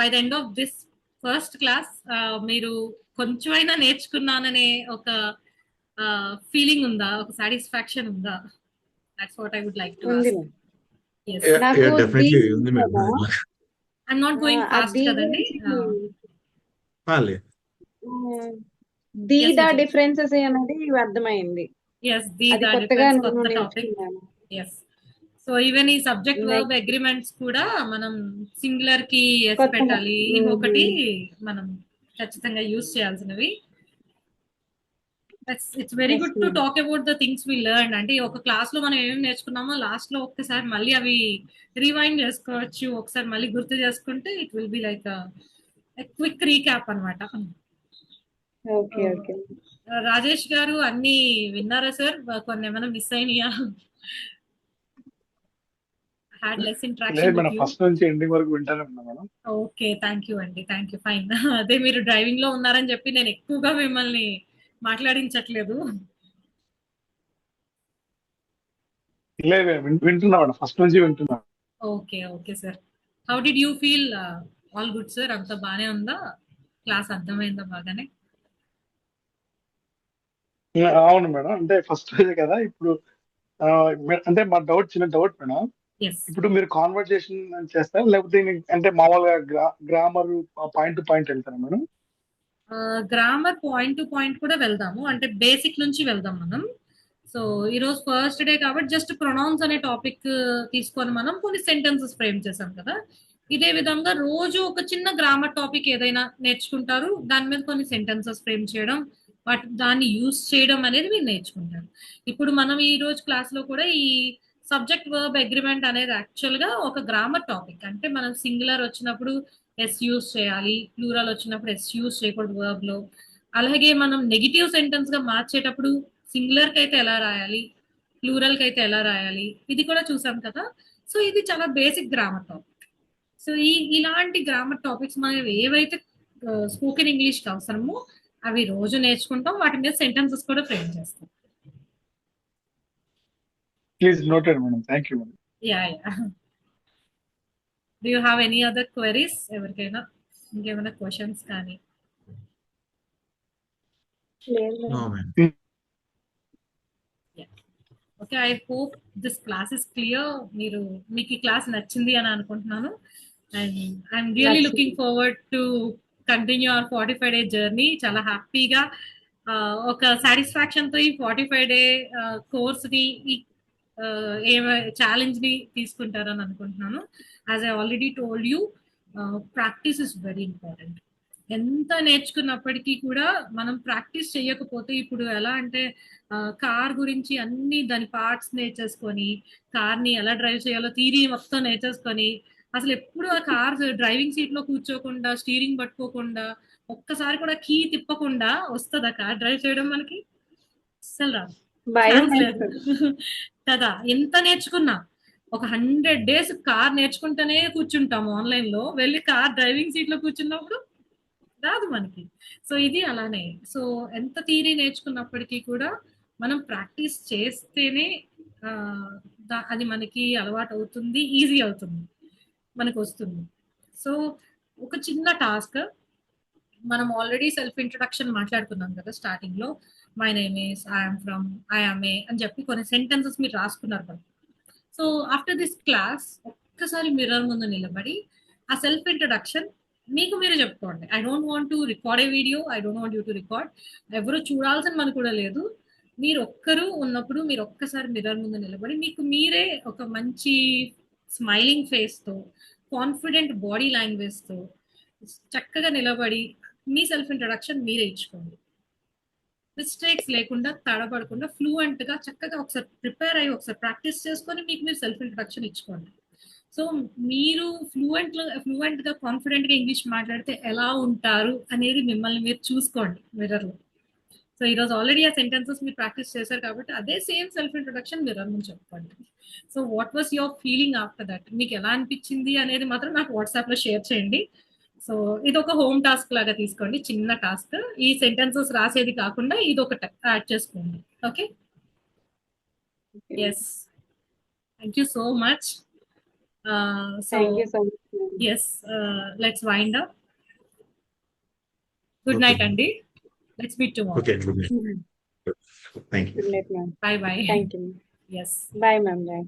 By the end of this first class మీరు కొంచెమైనా నేర్చుకున్నాననే ఒక ఫీలింగ్ ఉందా, ఒక సాటిస్ఫాక్షన్ ఉందా? That's what I would like to ఉంది ఆస్క్. మేడం. ఎస్, నాకు డెఫినెట్లీ దీని ఉంది మేడం. కదా ఐఎమ్ నాట్ గోయింగ్ ఆ ఫాస్ట్ దీ కదండి. గురించి లేదు. The yes the Vijay. Differences అనేది అర్థమైంది. ఎస్, ది అది ద కొత్తగా డిఫరెన్స్ నేను కొత్త టాపిక్. నేర్చుకున్నాను. ఎస్. సో ఈవెన్ ఈ సబ్జెక్ట్ వర్బ్ నెక్స్ట్ అగ్రిమెంట్స్ కూడా మనం సింగులర్ కి ఎస్ కొత్తగా పెట్టాలి, ఇంకొకటి మనం ఖచ్చితంగా యూజ్ చేయాల్సినవి. It's very yes good to madam. Talk about the things we learn. అంటే ఒక క్లాస్ లో మనం ఏమేమి నేర్చుకున్నామో లాస్ట్ లో ఒక్కసారి మళ్ళీ అవి రివైండ్ చేసుకోవచ్చు, ఒకసారి మళ్ళీ గుర్తు చేసుకుంటే it will be like quick recap అనమాట. Okay okay. రాజేష్ గారు అన్ని విన్నారా సార్? కొన్ని ఏమైనా మిస్ అయినాయా? హ్యాడ్ లెస్ లేదు interaction with madam, you. First నుంచి ఎండింగ్ వరకు వింటానే ఉన్నా మేడం. ఓకే, థ్యాంక్ యూ అండి, థ్యాంక్ యూ, ఫైన్. అదే మీరు డ్రైవింగ్ లో ఉన్నారని చెప్పి నేను ఎక్కువగా మిమ్మల్ని మాట్లాడించట్లేదు. లేదు వింటున్నా మేడం, ఫస్ట్ నుంచి వింటున్నా. Okay okay sir, how did you feel? All good sir, అంత బానే ఉందా? క్లాస్ అర్థమైందా బాగానే? అవును మేడం, అంటే ఫస్ట్ రోజే కదా ఇప్పుడు. అంటే మా చిన్న డౌట్ మేడం. ఎస్. ఇప్పుడు మీరు కాన్వర్జేషన్ చేస్తారా, లేకపోతే అంటే మామూలుగా గ్రామర్ పాయింట్ టు పాయింట్ వెళ్తారా madam? Grammar point to point కూడా వెళ్దాము, అంటే బేసిక్ నుంచి వెళ్దాం మనం. సో ఈరోజు ఫస్ట్ డే కాబట్టి జస్ట్ ప్రొనౌన్స్ అనే టాపిక్ తీసుకొని మనం కొన్ని సెంటెన్సెస్ ఫ్రేమ్ చేసాం కదా. ఇదే విధంగా రోజు ఒక చిన్న గ్రామర్ టాపిక్ ఏదైనా నేర్చుకుంటారు, దాని మీద కొన్ని సెంటెన్సెస్ ఫ్రేమ్ చేయడం, దాన్ని యూస్ చేయడం అనేది మీరు నేర్చుకుంటారు. ఇప్పుడు మనం ఈ రోజు క్లాస్ లో కూడా ఈ సబ్జెక్ట్ వర్బ్ అగ్రిమెంట్ అనేది యాక్చువల్ గా ఒక గ్రామర్ టాపిక్. అంటే మనం సింగులర్ వచ్చినప్పుడు ఎస్ యూస్ చేయాలి, ప్లూరల్ వచ్చినప్పుడు ఎస్ యూస్ చేయకూడదు వర్బ్ లో. అలాగే మనం నెగిటివ్ సెంటెన్స్ గా మార్చేటప్పుడు సింగులర్ కి అయితే ఎలా రాయాలి, ప్లూరల్ కి అయితే ఎలా రాయాలి, ఇది కూడా చూసాం కదా. సో ఇది చాలా బేసిక్ గ్రామర్ టాపిక్. సో ఇలాంటి గ్రామర్ టాపిక్స్ మనం ఏవైతే స్పోకెన్ ఇంగ్లీష్ కి అవసరమో అవి రోజు నేర్చుకుంటాం, వాటి మీద సెంటెన్సెస్ కూడా ఫ్రేమ్ చేస్తాం. Please noted madam, thank you madam. Ya ya. Do you have any other queries? ఎవరికైనా ఇంకేమైనా క్వశ్చన్స్ కానీ? లేదు no madam. Madam. Okay, I hope this class is clear. మీకు ఈ క్లాస్ నచ్చింది అని అనుకుంటున్నాను. అండ్ ఐఎమ్ రియల్లీ నచ్చింది. Looking forward to continue our 45 day journey. చాలా హ్యాపీగా ఒక సాటిస్ఫాక్షన్ తో ఈ 45 డే కోర్స్ ని, ఈ ఛాలెంజ్ ని తీసుకుంటారని అనుకుంటున్నాను. As I already told you, practice is very important. ఎంత నేర్చుకున్నప్పటికీ కూడా మనం ప్రాక్టీస్ చేయకపోతే, ఇప్పుడు ఎలా అంటే కార్ గురించి అన్ని దాని పార్ట్స్ నేర్చేసుకొని, కార్ ని ఎలా డ్రైవ్ చేయాలో థీరీ మొత్తం నేర్చేసుకొని, అసలు ఎప్పుడు ఆ కార్ డ్రైవింగ్ సీట్ లో కూర్చోకుండా, స్టీరింగ్ పట్టుకోకుండా, ఒక్కసారి కూడా కీ తిప్పకుండా వస్తుందా కార్ డ్రైవ్ చేయడం మనకి? అస్సలు రాదు, భయం ఛాన్స్ లేదు వేస్తుంది. కదా. ఎంత నేర్చుకున్నా ఒక 100 days కార్ నేర్చుకుంటూనే కూర్చుంటాము ఆన్లైన్ లో, వెళ్ళి కార్ డ్రైవింగ్ సీట్ లో కూర్చున్నప్పుడు రాదు మనకి. సో ఇది అలానే. సో ఎంత థియరీ నేర్చుకున్నప్పటికీ కూడా మనం ప్రాక్టీస్ చేస్తేనే అది మనకి అలవాటు అవుతుంది, ఈజీ అవుతుంది, మనకు వస్తుంది. సో ఒక చిన్న టాస్క్, మనం ఆల్రెడీ సెల్ఫ్ ఇంట్రొడక్షన్ మాట్లాడుకున్నాం కదా స్టార్టింగ్ లో. My name is, I'm from, I'm a అని చెప్పి కొన్ని సెంటెన్సెస్ మీరు రాసుకున్నారు కదా. సో ఆఫ్టర్ దిస్ క్లాస్ ఒక్కసారి మిర్రర్ ముందు నిలబడి ఆ సెల్ఫ్ ఇంట్రొడక్షన్ మీకు మీరు చెప్పుకోండి. I don't want to record A video, I don't want you to record. ఎవరు చూడాల్సిన మనకు కూడా లేదు. మీరు ఒక్కరు ఉన్నప్పుడు మీరు ఒక్కసారి మిర్రర్ ముందు నిలబడి మీకు మీరే ఒక మంచి స్మైలింగ్ ఫేస్ తో, కాన్ఫిడెంట్ బాడీ లాంగ్వేజ్ తో చక్కగా నిలబడి మీ సెల్ఫ్ ఇంట్రొడక్షన్ మీరే ఇచ్చుకోండి. మిస్టేక్స్ లేకుండా, తడబడకుండా, ఫ్లూయెంట్ గా చక్కగా ఒకసారి ప్రిపేర్ అయ్యి ఒకసారి ప్రాక్టీస్ చేసుకొని మీకు మీరు సెల్ఫ్ ఇంట్రొడక్షన్ ఇచ్చుకోండి. సో మీరు ఫ్లూయెంట్ గా, కాన్ఫిడెంట్ గా ఇంగ్లీష్ మాట్లాడితే ఎలా ఉంటారు అనేది మిమ్మల్ని మీరు చూసుకోండి మిర్రర్ లో. సో ఈరోజు ఆల్రెడీ ఆ సెంటెన్సెస్ మీరు ప్రాక్టీస్ చేశారు కాబట్టి అదే సేమ్ సెల్ఫ్ ఇంట్రొడక్షన్ మిర్రర్ నుంచి చెప్పండి. So what was your feeling after that? మీకు ఎలా అనిపించింది అనేది మాత్రం నాకు వాట్సాప్ లో షేర్ చేయండి. సో ఇది ఒక హోమ్ టాస్క్ లాగా తీసుకోండి, చిన్న టాస్క్. ఈ సెంటెన్సెస్ రాసేది కాకుండా ఇది ఒకటి యాడ్ చేసుకోండి. Okay, yes, thank you so much. So thank you so much ma'am. yes, let's wind up. Good Okay. night, Andy. Let's meet tomorrow. Okay, good night. Thank you. Good night ma'am. Bye bye. Thank you Yes. Bye ma'am bye.